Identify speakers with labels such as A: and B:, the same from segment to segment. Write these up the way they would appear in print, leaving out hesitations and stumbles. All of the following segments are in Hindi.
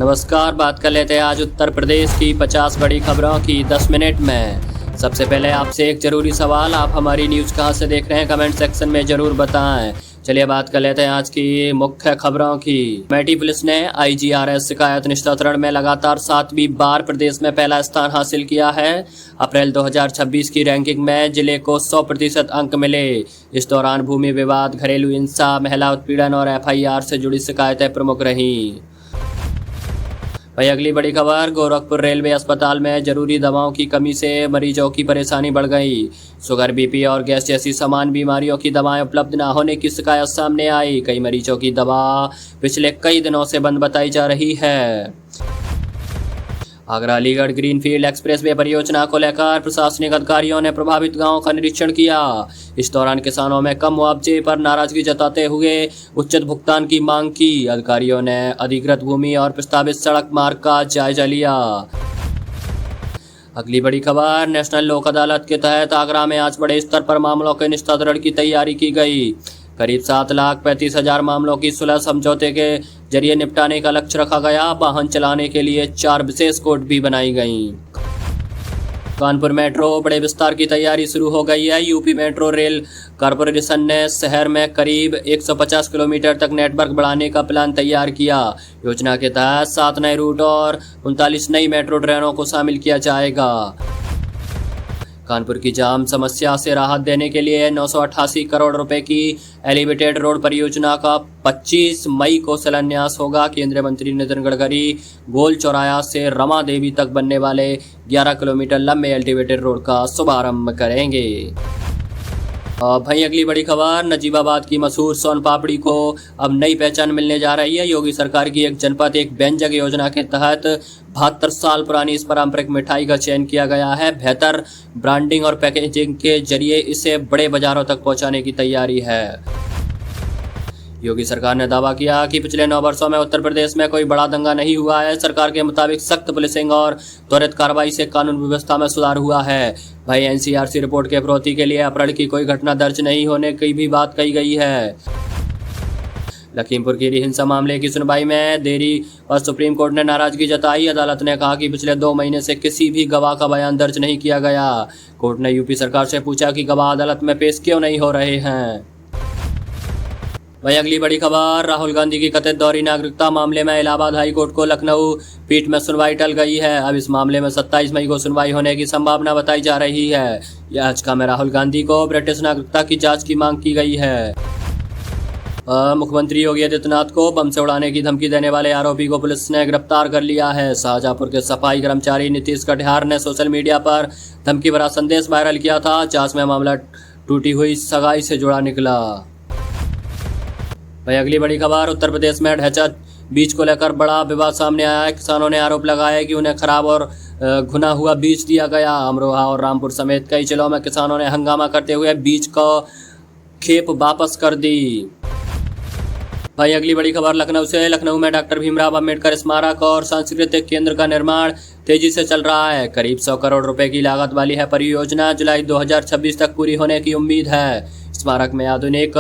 A: नमस्कार, बात कर लेते हैं आज उत्तर प्रदेश की 50 बड़ी खबरों की 10 मिनट में। सबसे पहले आपसे एक जरूरी सवाल, आप हमारी न्यूज़ कहां से देख रहे हैं कमेंट सेक्शन में जरूर बताएं। चलिए बात कर लेते हैं आज की मुख्य खबरों की। अमेठी पुलिस ने IGRS शिकायत निस्तारण में लगातार 7वीं बार प्रदेश में पहला स्थान हासिल किया है। अप्रैल 2026 की रैंकिंग में जिले को 100% अंक मिले। इस दौरान भूमि विवाद, घरेलू हिंसा, महिला उत्पीड़न और FIR से जुड़ी शिकायतें प्रमुख रहीं। वही अगली बड़ी खबर, गोरखपुर रेलवे अस्पताल में जरूरी दवाओं की कमी से मरीजों की परेशानी बढ़ गई। शुगर, BP और गैस जैसी सामान्य बीमारियों की दवाएं उपलब्ध न होने की शिकायत सामने आई। कई मरीजों की दवा पिछले कई दिनों से बंद बताई जा रही है। आगरा अलीगढ़ ग्रीनफील्ड एक्सप्रेसवे परियोजना को लेकर प्रशासनिक अधिकारियों ने प्रभावित गांवों का निरीक्षण किया। इस दौरान किसानों में कम मुआवजे पर नाराजगी जताते हुए उचित भुगतान की मांग की। अधिकारियों ने अधिकृत भूमि और प्रस्तावित सड़क मार्ग का जायजा लिया। अगली बड़ी खबर, नेशनल लोक अदालत के तहत आगरा में आज बड़े स्तर पर मामलों के निस्तारण की तैयारी की गई। करीब 7,35,000 मामलों की सुलह समझौते के जरिए निपटाने का लक्ष्य रखा गया। वाहन चलाने के लिए 4 विशेष कोर्ट भी बनाई गईं। कानपुर मेट्रो बड़े विस्तार की तैयारी शुरू हो गई है। यूपी मेट्रो रेल कॉरपोरेशन ने शहर में करीब 150 किलोमीटर तक नेटवर्क बढ़ाने का प्लान तैयार किया। योजना के तहत 7 नए रूट और 39 नई मेट्रो ट्रेनों को शामिल किया जाएगा। कानपुर की जाम समस्या से राहत देने के लिए 988 करोड़ रुपए की एलिवेटेड रोड परियोजना का 25 मई को शिलान्यास होगा। केंद्रीय मंत्री नितिन गडकरी गोल चौराया से रमा देवी तक बनने वाले 11 किलोमीटर लंबे एलिवेटेड रोड का शुभारंभ करेंगे। भाई अगली बड़ी खबर, नजीबाबाद की मशहूर सोन पापड़ी को अब नई पहचान मिलने जा रही है। योगी सरकार की एक जनपद एक व्यंजक योजना के तहत 72 साल पुरानी इस पारंपरिक मिठाई का चयन किया गया है। बेहतर ब्रांडिंग और पैकेजिंग के जरिए इसे बड़े बाजारों तक पहुंचाने की तैयारी है। योगी सरकार ने दावा किया कि पिछले 9 वर्षों में उत्तर प्रदेश में कोई बड़ा दंगा नहीं हुआ है। सरकार के मुताबिक सख्त पुलिसिंग और त्वरित कार्रवाई से कानून व्यवस्था में सुधार हुआ है। भाई NCRC रिपोर्ट के विरोधी के लिए अपहरण की कोई घटना दर्ज नहीं होने की भी बात कही गई है। लखीमपुर खीरी हिंसा मामले की सुनवाई में देरी पर सुप्रीम कोर्ट ने नाराजगी जताई। अदालत ने कहा कि पिछले 2 महीने से किसी भी गवाह का बयान दर्ज नहीं किया गया। कोर्ट ने यूपी सरकार से पूछा कि गवाह अदालत में पेश क्यों नहीं हो रहे हैं। वही अगली बड़ी खबर, राहुल गांधी की कथित दोहरी नागरिकता मामले में इलाहाबाद हाई कोर्ट को लखनऊ पीठ में सुनवाई टल गई है। अब इस मामले में 27 मई को सुनवाई होने की संभावना बताई जा रही है। याचिका में राहुल गांधी को ब्रिटिश नागरिकता की जांच की मांग की गई है। मुख्यमंत्री योगी आदित्यनाथ को बम से उड़ाने की धमकी देने वाले आरोपी को पुलिस ने गिरफ्तार कर लिया है। शाहजहांपुर के सफाई कर्मचारी नीतीश कटिहार ने सोशल मीडिया पर धमकी भरा संदेश वायरल किया था। जांच में मामला टूटी हुई सगाई से जुड़ा निकला। भाई अगली बड़ी खबर, उत्तर प्रदेश में ढैंचा बीज को लेकर बड़ा विवाद सामने आया है। किसानों ने आरोप लगाया कि उन्हें खराब और घुना हुआ बीज दिया गया। अमरोहा और रामपुर समेत कई जिलों में किसानों ने हंगामा करते हुए बीज को खेप वापस कर दी। भाई अगली बड़ी खबर लखनऊ से, लखनऊ में डॉक्टर भीमराव अंबेडकर स्मारक और सांस्कृतिक केंद्र का निर्माण तेजी से चल रहा है। करीब 100 करोड़ रुपए की लागत वाली है परियोजना। जुलाई 2026 तक पूरी होने की उम्मीद है। स्मारक में आधुनिक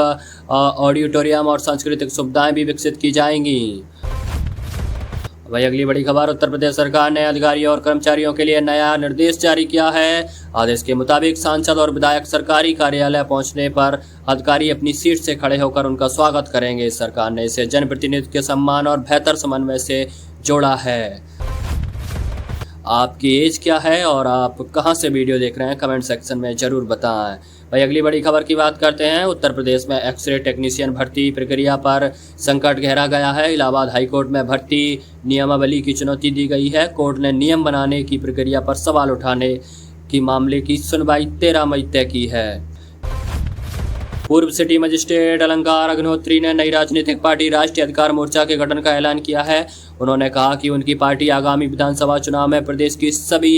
A: ऑडिटोरियम और सांस्कृतिक सुविधाएं भी विकसित की जाएंगी। वही अगली बड़ी खबर, उत्तर प्रदेश सरकार ने अधिकारियों और कर्मचारियों के लिए नया निर्देश जारी किया है। आदेश के मुताबिक सांसद और विधायक सरकारी कार्यालय पहुंचने पर अधिकारी अपनी सीट से खड़े होकर उनका स्वागत करेंगे। सरकार ने इसे जनप्रतिनिधि के सम्मान और बेहतर समन्वय से जोड़ा है। आपकी एज क्या है और आप कहां से वीडियो देख रहे हैं कमेंट सेक्शन में जरूर बताएं। भाई अगली बड़ी खबर की बात करते हैं। उत्तर प्रदेश में एक्सरे टेक्नीशियन भर्ती प्रक्रिया पर संकट गहरा गया है। इलाहाबाद हाईकोर्ट में भर्ती नियमावली की चुनौती दी गई है। कोर्ट ने नियम बनाने की प्रक्रिया पर सवाल उठाने की मामले की सुनवाई 13 मई तय की है। पूर्व सिटी मजिस्ट्रेट अलंकार अग्निहोत्री ने नई राजनीतिक पार्टी राष्ट्रीय अधिकार मोर्चा के गठन का ऐलान किया है। उन्होंने कहा कि उनकी पार्टी आगामी विधानसभा चुनाव में प्रदेश की सभी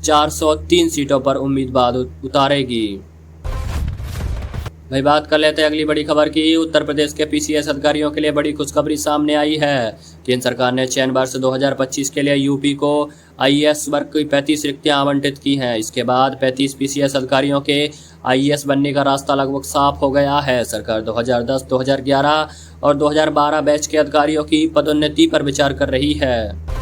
A: 403 सीटों पर उम्मीदवार उतारेगी। भाई बात कर लेते हैं अगली बड़ी खबर की। उत्तर प्रदेश के PCS अधिकारियों के लिए बड़ी खुशखबरी सामने आई है। केंद्र सरकार ने चयन वर्ष 2025 के लिए यूपी को IAS वर्ग की 35 रिक्तियां आवंटित की हैं। इसके बाद 35 PCS अधिकारियों के IAS बनने का रास्ता लगभग साफ हो गया है। सरकार 2010, 2011 और 2012 बैच के अधिकारियों की पदोन्नति पर विचार कर रही है।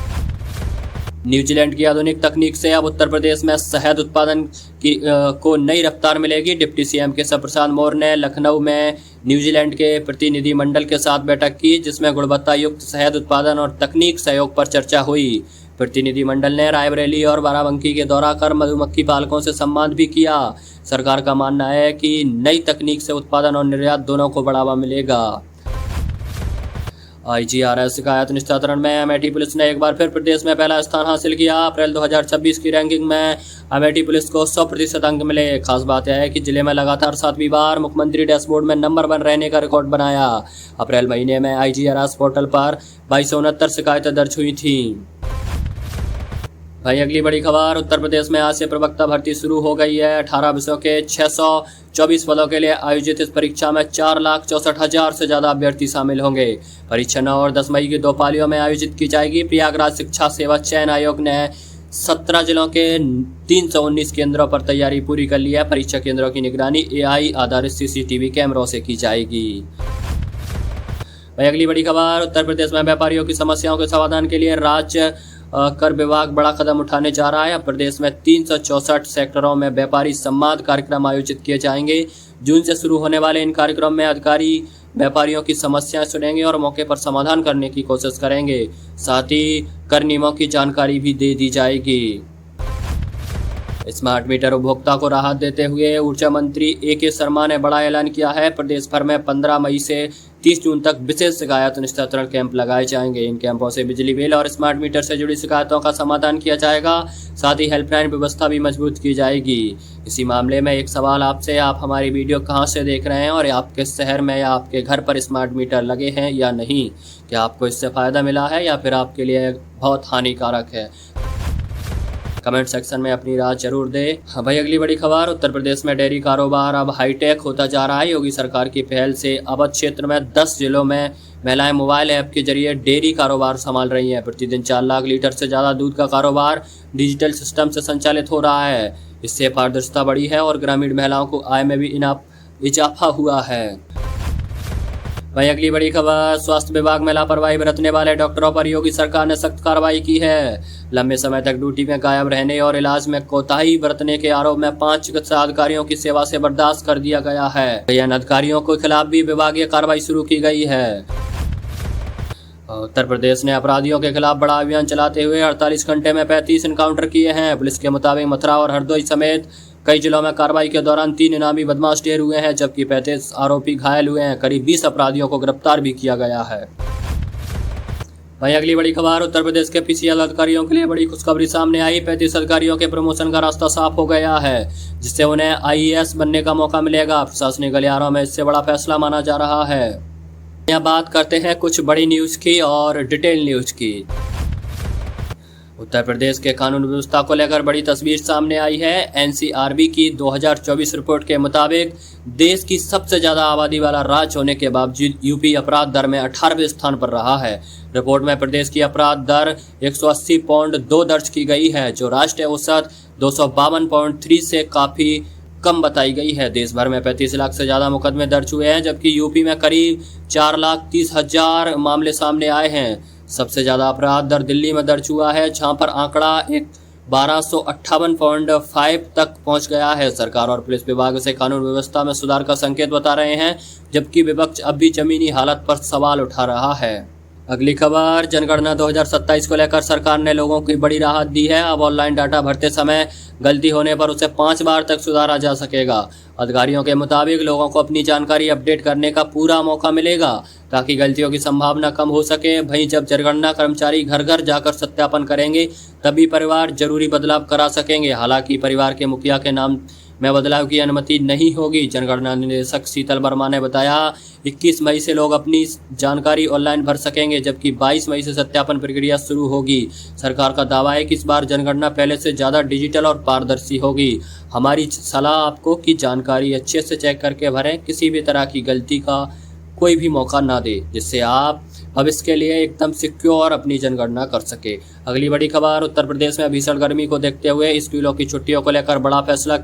A: न्यूजीलैंड की आधुनिक तकनीक से अब उत्तर प्रदेश में शहद उत्पादन को नई रफ्तार मिलेगी। डिप्टी सीएम केशव प्रसाद मौर्य ने लखनऊ में न्यूजीलैंड के प्रतिनिधिमंडल के साथ बैठक की, जिसमें गुणवत्ता युक्त शहद उत्पादन और तकनीक सहयोग पर चर्चा हुई। प्रतिनिधिमंडल ने रायबरेली और बाराबंकी के दौरा कर मधुमक्खी पालकों से संवाद भी किया। सरकार का मानना है कि नई तकनीक से उत्पादन और निर्यात दोनों को बढ़ावा मिलेगा। IGRS शिकायत निस्तारण में अमेठी पुलिस ने एक बार फिर प्रदेश में पहला स्थान हासिल किया। अप्रैल 2026 की रैंकिंग में अमेठी पुलिस को 100% अंक मिले। खास बात यह है कि जिले में लगातार 7वीं बार मुख्यमंत्री डैशबोर्ड में नंबर 1 रहने का रिकॉर्ड बनाया। अप्रैल महीने में IGRS पोर्टल पर 2269 शिकायतें दर्ज हुई थी। भाई अगली बड़ी खबर, उत्तर प्रदेश में आज से प्रवक्ता भर्ती शुरू हो गई है। 18 विषयों के 624 पदों के लिए आयोजित इस परीक्षा में 4,64,000 से ज्यादा अभ्यर्थी शामिल होंगे। परीक्षा 9 और 10 मई की 2 पालियों में आयोजित की जाएगी। प्रयागराज शिक्षा सेवा चयन आयोग ने 17 जिलों के 319 केंद्रों पर तैयारी पूरी कर ली है। परीक्षा केंद्रों की निगरानी AI आधारित CCTV कैमरों से की जाएगी। भाई अगली बड़ी खबर, उत्तर प्रदेश में व्यापारियों की समस्याओं के समाधान के लिए राज्य कर विभाग बड़ा कदम उठाने जा रहा है। प्रदेश में 364 सेक्टरों में व्यापारी संवाद कार्यक्रम आयोजित किए जाएंगे। जून से शुरू होने वाले इन कार्यक्रम में अधिकारी व्यापारियों की समस्याएं सुनेंगे और मौके पर समाधान करने की कोशिश करेंगे। साथ ही कर नियमों की जानकारी भी दे दी जाएगी। स्मार्ट मीटर उपभोक्ता को राहत देते हुए ऊर्जा मंत्री AK शर्मा ने बड़ा ऐलान किया है। प्रदेश भर में 15 मई से 30 जून तक विशेष शिकायत निस्तारण कैंप लगाए जाएंगे। इन कैंपों से बिजली बिल और स्मार्ट मीटर से जुड़ी शिकायतों का समाधान किया जाएगा। साथ ही हेल्पलाइन व्यवस्था भी मजबूत की जाएगी। इसी मामले में एक सवाल आपसे, आप हमारी वीडियो कहां से देख रहे हैं और आपके शहर में या आपके घर पर स्मार्ट मीटर लगे हैं या नहीं? क्या आपको इससे फ़ायदा मिला है या फिर आपके लिए बहुत हानिकारक है? कमेंट सेक्शन में अपनी राय जरूर दें। हाँ भाई अगली बड़ी खबर, उत्तर प्रदेश में डेयरी कारोबार अब हाईटेक होता जा रहा है। योगी सरकार की पहल से अवध क्षेत्र में 10 जिलों में महिलाएं मोबाइल ऐप के जरिए डेयरी कारोबार संभाल रही हैं। प्रतिदिन 4 लाख लीटर से ज़्यादा दूध का कारोबार डिजिटल सिस्टम से संचालित हो रहा है। इससे पारदर्शिता बढ़ी है और ग्रामीण महिलाओं को आय में भी इजाफा हुआ है। वहीं अगली बड़ी खबर, स्वास्थ्य विभाग में लापरवाही बरतने वाले डॉक्टरों पर योगी सरकार ने सख्त कार्रवाई की है। लंबे समय तक ड्यूटी में गायब रहने और इलाज में कोताही बरतने के आरोप में 5 चिकित्सा अधिकारियों की सेवा से बर्खास्त कर दिया गया है। इन अधिकारियों के खिलाफ भी विभागीय कार्रवाई शुरू की गई है। उत्तर प्रदेश ने अपराधियों के खिलाफ बड़ा अभियान चलाते हुए 48 घंटे में 35 एनकाउंटर किए हैं। पुलिस के मुताबिक मथुरा और हरदोई समेत कई जिलों में कार्रवाई के दौरान 3 इनामी बदमाश ढेर हुए हैं, जबकि 35 आरोपी घायल हुए हैं। करीब 20 अपराधियों को गिरफ्तार भी किया गया है। वहीं अगली बड़ी खबर, उत्तर प्रदेश के PCL अधिकारियों के लिए बड़ी खुशखबरी सामने आई। 35 अधिकारियों के प्रमोशन का रास्ता साफ हो गया है, जिससे उन्हें IAS बनने का मौका मिलेगा। प्रशासनिक गलियारों में इससे बड़ा फैसला माना जा रहा है। यहाँ बात करते हैं कुछ बड़ी न्यूज़ की और डिटेल न्यूज़ की। उत्तर प्रदेश के कानून व्यवस्था को लेकर बड़ी तस्वीर सामने आई है। NCRB की 2024 रिपोर्ट के मुताबिक देश की सबसे ज्यादा आबादी वाला राज्य होने के बावजूद यूपी अपराध दर में 18वें स्थान पर रहा है। रिपोर्ट में प्रदेश की अपराध दर 180.2 दर्ज की गई है, जो राष्ट्रीय औसत 252.3 से काफी कम बताई गई है। देश भर में 35 लाख से ज्यादा मुकदमे दर्ज हुए हैं, जबकि यूपी में करीब 4,30,000 मामले सामने आए हैं। सबसे ज्यादा अपराध दर दिल्ली में दर्ज हुआ है, जहां पर आंकड़ा 1258.5 तक पहुंच गया है। सरकार और पुलिस विभाग से कानून व्यवस्था में सुधार का संकेत बता रहे हैं, जबकि विपक्ष अब भी जमीनी हालत पर सवाल उठा रहा है। अगली खबर, जनगणना 2027 को लेकर सरकार ने लोगों की बड़ी राहत दी है। अब ऑनलाइन डाटा भरते समय गलती होने पर उसे 5 बार तक सुधारा जा सकेगा। अधिकारियों के मुताबिक लोगों को अपनी जानकारी अपडेट करने का पूरा मौका मिलेगा, ताकि गलतियों की संभावना कम हो सके। वहीं जब जनगणना कर्मचारी घर घर जाकर सत्यापन करेंगे, तभी परिवार जरूरी बदलाव करा सकेंगे। हालांकि परिवार के मुखिया के नाम में बदलाव की अनुमति नहीं होगी। जनगणना निदेशक शीतल वर्मा ने बताया 21 मई से लोग अपनी जानकारी ऑनलाइन भर सकेंगे, जबकि 22 मई से सत्यापन प्रक्रिया शुरू होगी। सरकार का दावा है कि इस बार जनगणना पहले से ज़्यादा डिजिटल और पारदर्शी होगी। हमारी सलाह आपको कि जानकारी अच्छे से चेक करके भरें, किसी भी तरह की गलती का कोई भी मौका ना दे, जिससे आप भविष्य के लिए एकदम सिक्योर अपनी जनगणना कर सके। अगली बड़ी खबर, उत्तर प्रदेश में भीषण गर्मी को देखते हुए स्कूलों की छुट्टियों को लेकर बड़ा फैसला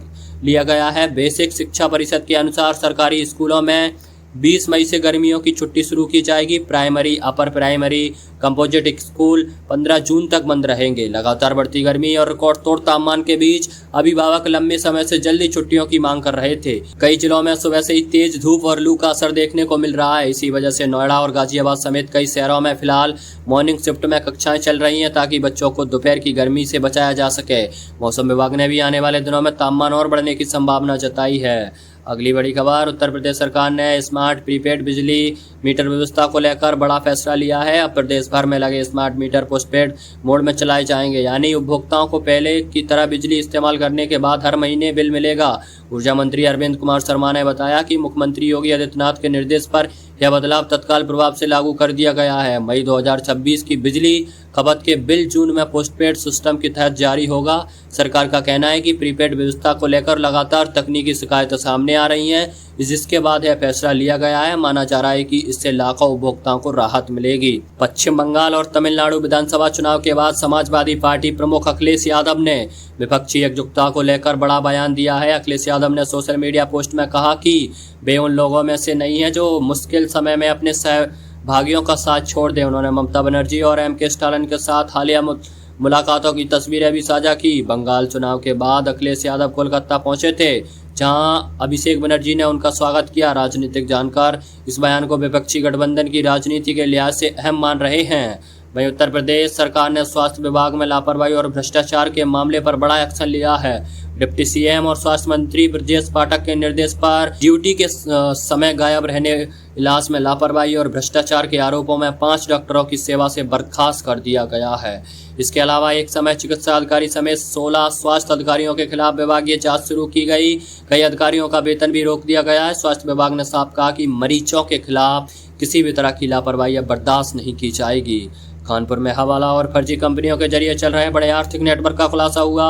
A: लिया गया है। बेसिक शिक्षा परिषद के अनुसार सरकारी स्कूलों में 20 मई से गर्मियों की छुट्टी शुरू की जाएगी। Primary, upper primary, composite school 15 जून तक बंद रहेंगे। लगातार बढ़ती गर्मी और रिकॉर्ड तोड़ तापमान के बीच अभिभावक लंबे समय से जल्दी छुट्टियों की मांग कर रहे थे। कई जिलों में सुबह से ही तेज धूप और लू का असर देखने को मिल रहा है। इसी वजह से नोएडा और गाजियाबाद समेत कई शहरों में फिलहाल मॉर्निंग शिफ्ट में कक्षाएं चल रही हैं, ताकि बच्चों को दोपहर की गर्मी से बचाया जा सके। मौसम विभाग ने भी आने वाले दिनों में तापमान और बढ़ने की संभावना जताई है। अगली बड़ी खबर, उत्तर प्रदेश सरकार ने स्मार्ट प्रीपेड बिजली मीटर व्यवस्था को लेकर बड़ा फैसला लिया है। अब प्रदेश भर में लगे स्मार्ट मीटर पोस्टपेड मोड में चलाए जाएंगे, यानी उपभोक्ताओं को पहले की तरह बिजली इस्तेमाल करने के बाद हर महीने बिल मिलेगा। ऊर्जा मंत्री अरविंद कुमार शर्मा ने बताया कि मुख्यमंत्री योगी आदित्यनाथ के निर्देश पर यह बदलाव तत्काल प्रभाव से लागू कर दिया गया है। मई 2026 की बिजली खपत के बिल जून में पोस्टपेड सिस्टम के तहत जारी होगा। सरकार का कहना है कि प्रीपेड व्यवस्था को लेकर लगातार तकनीकी शिकायतें सामने आ रही हैं, जिसके बाद यह फैसला लिया गया है। माना जा रहा है कि इससे लाखों उपभोक्ताओं को राहत मिलेगी। पश्चिम बंगाल और तमिलनाडु विधानसभा चुनाव के बाद समाजवादी पार्टी प्रमुख अखिलेश यादव ने विपक्षी एकजुटता को लेकर बड़ा बयान दिया है। अखिलेश यादव ने सोशल मीडिया पोस्ट में कहा कि वे उन लोगों में से नहीं है जो मुश्किल समय में अपने सहभागियों का साथ छोड़ दे। उन्होंने ममता बनर्जी और एम.के. स्टालिन के साथ हालिया मुलाकातों की तस्वीरें भी साझा की। बंगाल चुनाव के बाद अखिलेश यादव कोलकाता पहुंचे थे, जहां अभिषेक बनर्जी ने उनका स्वागत किया। राजनीतिक जानकार इस बयान को विपक्षी गठबंधन की राजनीति के लिहाज से अहम मान रहे हैं। वहीं उत्तर प्रदेश सरकार ने स्वास्थ्य विभाग में लापरवाही और भ्रष्टाचार के मामले पर बड़ा एक्शन लिया है। डिप्टी सीएम और स्वास्थ्य मंत्री ब्रजेश पाठक के निर्देश पर ड्यूटी के समय गायब रहने, इलाज में लापरवाही और भ्रष्टाचार के आरोपों में 5 डॉक्टरों की सेवा से बर्खास्त कर दिया गया है। इसके अलावा एक समय चिकित्सा अधिकारी समेत 16 स्वास्थ्य अधिकारियों के खिलाफ विभागीय जांच शुरू की गई। कई अधिकारियों का वेतन भी रोक दिया गया है। स्वास्थ्य विभाग ने साफ कहा कि मरीजों के खिलाफ किसी भी तरह की लापरवाही बर्दाश्त नहीं की जाएगी। कानपुर में हवाला और फर्जी कंपनियों के जरिए चल रहे बड़े आर्थिक नेटवर्क का खुलासा हुआ।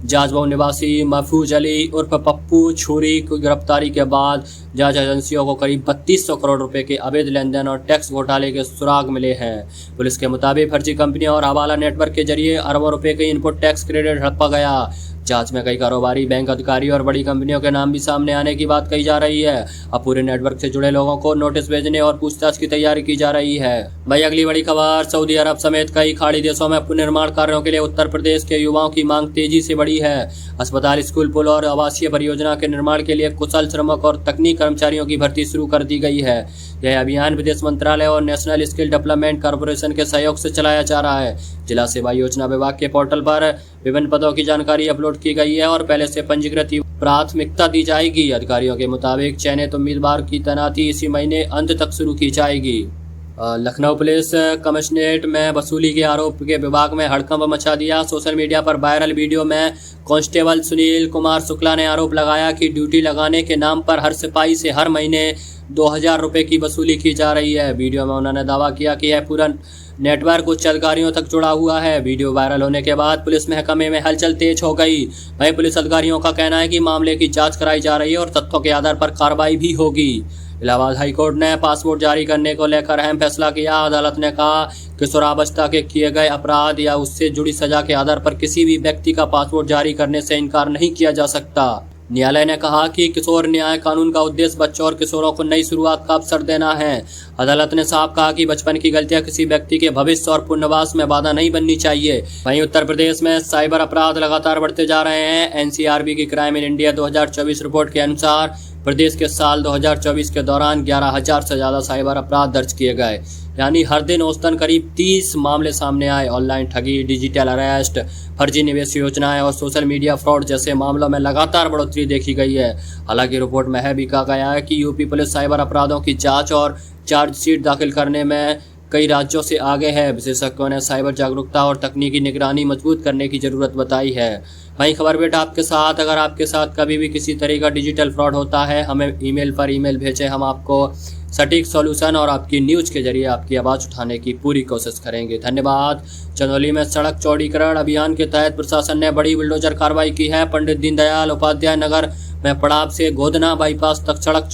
A: जाजमऊ निवासी महफूज अली उर्फ पप्पू छुरी की गिरफ्तारी के बाद जांच एजेंसियों को करीब 3200 करोड़ रुपए के अवैध लेन देन और टैक्स घोटाले के सुराग मिले हैं। पुलिस के मुताबिक फर्जी कंपनियों और हवाला नेटवर्क के जरिए अरबों रुपए के इनपुट टैक्स क्रेडिट हड़पा गया। जांच में कई कारोबारी, बैंक अधिकारी और बड़ी कंपनियों के नाम भी सामने आने की बात कही जा रही है। अब पूरे नेटवर्क से जुड़े लोगों को नोटिस भेजने और पूछताछ की तैयारी की जा रही है। भाई अगली बड़ी खबर, सऊदी अरब समेत कई खाड़ी देशों में पुनर्निर्माण कार्यों के लिए उत्तर प्रदेश के युवाओं की मांग तेजी से बढ़ी है। अस्पताल, स्कूल, पुल और आवासीय परियोजना के निर्माण के लिए कुशल श्रमिक और तकनीक कर्मचारियों की भर्ती शुरू कर दी गई है। यह अभियान विदेश मंत्रालय और नेशनल स्किल डेवलपमेंट कॉर्पोरेशन के सहयोग से चलाया जा रहा है। जिला सेवा योजना विभाग के पोर्टल पर विभिन्न पदों की जानकारी अपलोड की गई है और पहले से पंजीकृत प्राथमिकता दी जाएगी। अधिकारियों के मुताबिक चयनित उम्मीदवार की तैनाती इसी महीने अंत तक शुरू की जाएगी। लखनऊ पुलिस कमिश्नरेट में वसूली के आरोप के विभाग में हड़कंप मचा दिया। सोशल मीडिया पर वायरल वीडियो में कांस्टेबल सुनील कुमार शुक्ला ने आरोप लगाया कि ड्यूटी लगाने के नाम पर हर सिपाही से हर महीने 2000 रुपये की वसूली की जा रही है। वीडियो में उन्होंने दावा किया कि यह पूरा नेटवर्क उच्च अधिकारियों तक जुड़ा हुआ है। वीडियो वायरल होने के बाद पुलिस महकमे में हलचल तेज हो गई। वहीं पुलिस अधिकारियों का कहना है कि मामले की जांच कराई जा रही है और तथ्यों के आधार पर कार्रवाई भी होगी। इलाहाबाद हाईकोर्ट ने पासपोर्ट जारी करने को लेकर अहम फैसला किया। अदालत ने कहा कि किशोरावस्था के किए गए अपराध या उससे जुड़ी सजा के आधार पर किसी भी व्यक्ति का पासपोर्ट जारी करने से इनकार नहीं किया जा सकता। न्यायालय ने कहा कि किशोर न्याय कानून का उद्देश्य बच्चों और किशोरों को नई शुरुआत का अवसर देना है। अदालत ने साफ कहा कि बचपन की गलतियां किसी व्यक्ति के भविष्य और पुनर्वास में बाधा नहीं बननी चाहिए। वहीं उत्तर प्रदेश में साइबर अपराध लगातार बढ़ते जा रहे हैं। एनसीआरबी की क्राइम इन इंडिया 2024 रिपोर्ट के अनुसार प्रदेश के साल 2024 के दौरान 11,000 से ज्यादा साइबर अपराध दर्ज किए गए, यानी हर दिन औसतन करीब 30 मामले सामने आए। ऑनलाइन ठगी, डिजिटल अरेस्ट, फर्जी निवेश योजनाएं और सोशल मीडिया फ्रॉड जैसे मामलों में लगातार बढ़ोतरी देखी गई है। हालांकि रिपोर्ट में यह भी कहा गया है कि यूपी पुलिस साइबर अपराधों की जांच और चार्जशीट दाखिल करने में कई राज्यों से आगे है। विशेषज्ञों ने साइबर जागरूकता और तकनीकी निगरानी मजबूत करने की जरूरत बताई है। वहीं खबर बेटा आपके साथ, अगर आपके साथ कभी भी किसी तरह का डिजिटल फ्रॉड होता है, हमें ईमेल पर ईमेल भेजें। हम आपको सटीक सॉल्यूशन और आपकी न्यूज के जरिए आपकी आवाज़ उठाने की पूरी कोशिश करेंगे। धन्यवाद। चंदौली में सड़क चौड़ीकरण अभियान के तहत प्रशासन ने बड़ी बुलडोजर कार्रवाई की है। पंडित दीनदयाल उपाध्याय नगर में पड़ाव से गोधना बाईपास तक सड़क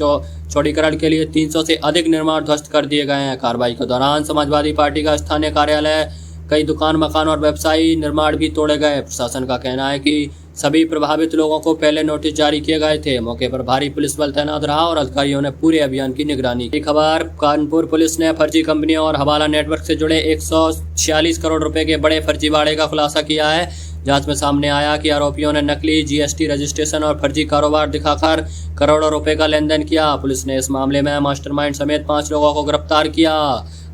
A: चौड़ीकरण के लिए 300 से अधिक निर्माण ध्वस्त कर दिए गए हैं। कार्रवाई के दौरान समाजवादी पार्टी का स्थानीय कार्यालय, कई दुकान, मकान और व्यवसायी निर्माण भी तोड़े गए। प्रशासन का कहना है कि सभी प्रभावित लोगों को पहले नोटिस जारी किए गए थे। मौके पर भारी पुलिस बल तैनात रहा और अधिकारियों ने पूरे अभियान की निगरानी की। खबर, कानपुर पुलिस ने फर्जी कंपनियों और हवाला नेटवर्क से जुड़े 146 करोड़ रुपए के बड़े फर्जीवाड़े का खुलासा किया है। जांच में सामने आया कि आरोपियों ने नकली जीएसटी रजिस्ट्रेशन और फर्जी कारोबार दिखाकर करोड़ों रुपए का लेन देन किया। पुलिस ने इस मामले में मास्टरमाइंड समेत 5 लोगों को गिरफ्तार किया।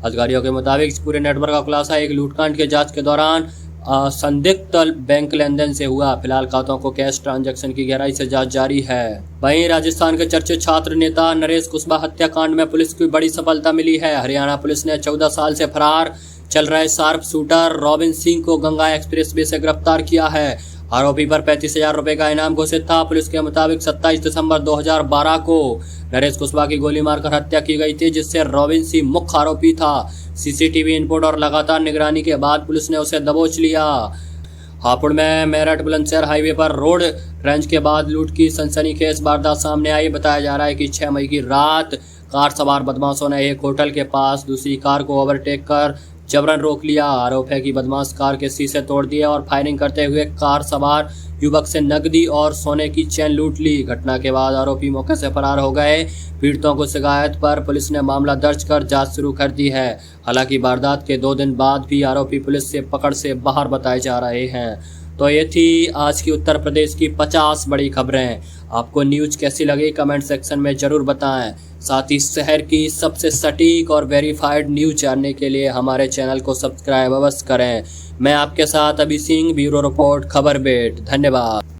A: अधिकारियों के मुताबिक इस पूरे नेटवर्क का खुलासा एक लूटकांड के जांच के दौरान संदिग्ध बैंक लेन देन से हुआ। फिलहाल खातों को कैश ट्रांजैक्शन की गहराई से जांच जारी है। वहीं राजस्थान के चर्चित छात्र नेता नरेश कुशवाहा हत्याकांड में पुलिस को बड़ी सफलता मिली है। हरियाणा पुलिस ने 14 साल से फरार चल रहे शार्प शूटर रॉबिन सिंह को गंगा एक्सप्रेसवे से गिरफ्तार किया है। आरोपी पर 35,000 रुपए का इनाम घोषित था। पुलिस के मुताबिक 27 दिसंबर 2012 को नरेश कुशवाहा की गोली मारकर हत्या की गई थी, जिससे रॉबिन सिंह मुख्य आरोपी था। सीसीटीवी इनपुट और लगातार निगरानी के बाद पुलिस ने उसे दबोच लिया। हापुड़ में मेरठ बुलंदशहर हाईवे पर रोड रेंज के बाद लूट की सनसनीखेज वारदात सामने आई। बताया जा रहा है कि 6 मई की रात कार सवार बदमाशों ने एक होटल के पास दूसरी कार को ओवरटेक कर जबरन रोक लिया। आरोप है कि बदमाश कार के शीशे तोड़ दिए और फायरिंग करते हुए कार सवार युवक से नकदी और सोने की चेन लूट ली। घटना के बाद आरोपी मौके से फरार हो गए। पीड़ितों को शिकायत पर पुलिस ने मामला दर्ज कर जांच शुरू कर दी है। हालांकि वारदात के 2 दिन बाद भी आरोपी पुलिस से पकड़ से बाहर बताए जा रहे हैं। तो ये थी आज की उत्तर प्रदेश की 50 बड़ी खबरें। आपको न्यूज कैसी लगी कमेंट सेक्शन में जरूर बताएं। साथ ही शहर की सबसे सटीक और वेरीफाइड न्यूज जानने के लिए हमारे चैनल को सब्सक्राइब अवश्य करें। मैं आपके साथ अभी सिंह, ब्यूरो रिपोर्ट खबर बेट। धन्यवाद।